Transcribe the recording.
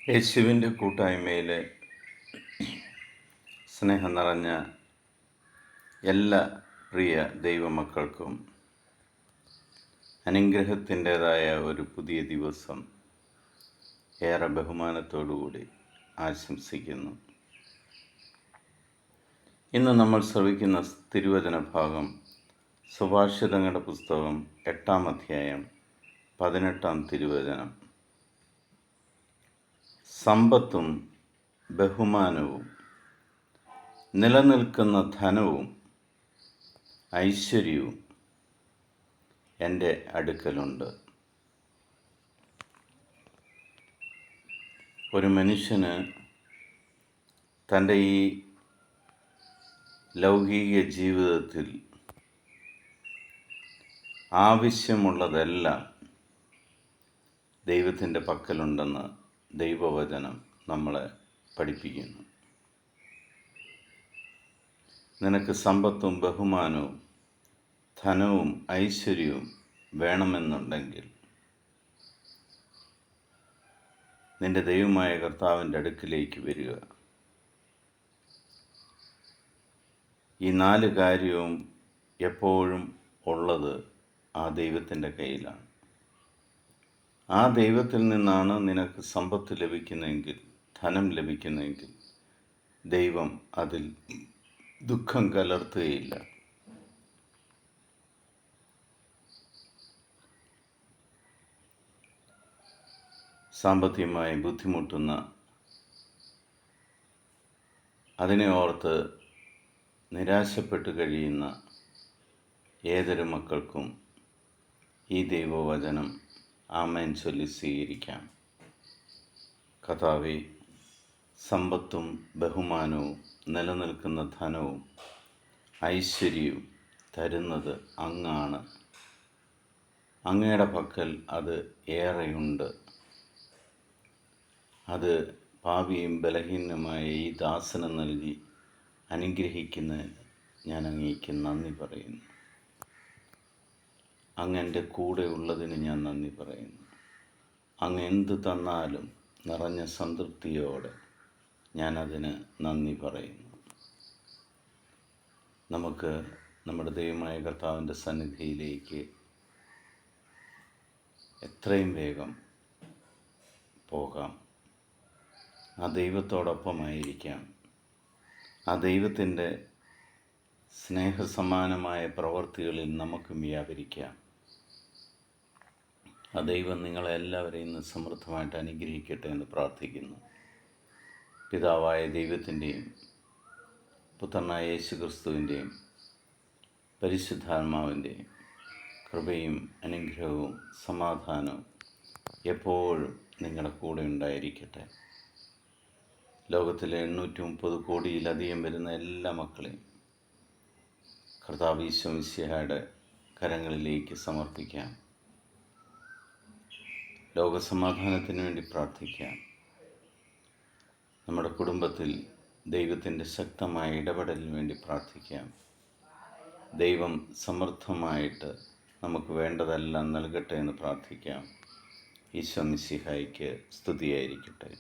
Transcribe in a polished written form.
യേശുവിൻ്റെ കൂട്ടായ്മയിലെ സ്നേഹം നിറഞ്ഞ എല്ലാ പ്രിയ ദൈവമക്കൾക്കും അനുഗ്രഹത്തിൻ്റേതായ ഒരു പുതിയ ദിവസം ഏറെ ബഹുമാനത്തോടുകൂടി ആശംസിക്കുന്നു. ഇന്ന് നമ്മൾ ശ്രവിക്കുന്ന തിരുവചന ഭാഗം സുഭാഷിതങ്ങളുടെ പുസ്തകം 8-ാം അധ്യായം 18-ാം തിരുവചനം. സമ്പത്തും ബഹുമാനവും നിലനിൽക്കുന്ന ധനവും ഐശ്വര്യവും എൻ്റെ അടുക്കലുണ്ട്. ഒരു മനുഷ്യന് തൻ്റെ ഈ ലൗകിക ജീവിതത്തിൽ ആവശ്യമുള്ളതെല്ലാം ദൈവത്തിൻ്റെ പക്കലുണ്ടെന്ന് ദൈവവചനം നമ്മളെ പഠിപ്പിക്കുന്നു. നിനക്ക് സമ്പത്തും ബഹുമാനവും ധനവും ഐശ്വര്യവും വേണമെന്നുണ്ടെങ്കിൽ നിന്റെ ദൈവമായ കർത്താവിൻ്റെ അടുക്കിലേക്ക് വരിക. ഈ 4 കാര്യവും എപ്പോഴും ഉള്ളത് ആ ദൈവത്തിൻ്റെ കയ്യിലാണ്. ആ ദൈവത്തിൽ നിന്നാണ് നിനക്ക് സമ്പത്ത് ലഭിക്കുന്നതെങ്കിൽ, ധനം ലഭിക്കുന്നതെങ്കിൽ ദൈവം അതിൽ ദുഃഖം കലർത്തുകയില്ല. സാമ്പത്തികമായി ബുദ്ധിമുട്ടുന്ന, അതിനെ ഓർത്ത് നിരാശപ്പെട്ട് കഴിയുന്ന ഏതൊരു മക്കൾക്കും ഈ ദൈവവചനം ആമേൻ ചൊല്ലി സ്വീകരിക്കാം. കർത്താവേ, സമ്പത്തും ബഹുമാനവും നിലനിൽക്കുന്ന ധനവും ഐശ്വര്യവും തരുന്നത് അങ്ങാണ്. അങ്ങയുടെ പക്കൽ അത് ഏറെയുണ്ട്. അത് പാപിയും ബലഹീനമായ ഈ ദാസന് നൽകി അനുഗ്രഹിക്കുന്നതിന് ഞാൻ അങ്ങേക്ക് നന്ദി പറയുന്നു. അങ്ങ് എൻ്റെ കൂടെ ഉള്ളതിന് ഞാൻ നന്ദി പറയുന്നു. അങ്ങ് എന്ത് തന്നാലും നിറഞ്ഞ സംതൃപ്തിയോടെ ഞാനതിന് നന്ദി പറയുന്നു. നമുക്ക് നമ്മുടെ ദൈവമായ കർത്താവിൻ്റെ സന്നിധിയിലേക്ക് എത്രയും വേഗം പോകാം. ആ ദൈവത്തോടൊപ്പമായിരിക്കാം. ആ ദൈവത്തിൻ്റെ സ്നേഹസമാനമായ പ്രവൃത്തികളിൽ നമുക്കും വ്യാപരിക്കാം. ആ ദൈവം നിങ്ങളെല്ലാവരെയും ഇന്ന് സമൃദ്ധമായിട്ട് അനുഗ്രഹിക്കട്ടെ എന്ന് പ്രാർത്ഥിക്കുന്നു. പിതാവായ ദൈവത്തിൻ്റെയും പുത്രനായ യേശു ക്രിസ്തുവിൻ്റെയും പരിശുദ്ധാത്മാവിൻ്റെയും കൃപയും അനുഗ്രഹവും സമാധാനവും എപ്പോഴും നിങ്ങളുടെ കൂടെ ഉണ്ടായിരിക്കട്ടെ. ലോകത്തിലെ 830 കോടിയിലധികം വരുന്ന എല്ലാ മക്കളെയും കർത്താവ് ഈശോ മിശിഹായുടെ കരങ്ങളിലേക്ക് സമർപ്പിക്കാം. ലോകസമാധാനത്തിന് വേണ്ടി പ്രാർത്ഥിക്കാം. നമ്മുടെ കുടുംബത്തിൽ ദൈവത്തിൻ്റെ ശക്തമായ ഇടപെടലിന് വേണ്ടി പ്രാർത്ഥിക്കാം. ദൈവം സമൃദ്ധമായിട്ട് നമുക്ക് വേണ്ടതെല്ലാം നൽകട്ടെ എന്ന് പ്രാർത്ഥിക്കാം. ഈശോ മിശിഹായ്ക്ക് സ്തുതിയായിരിക്കട്ടെ.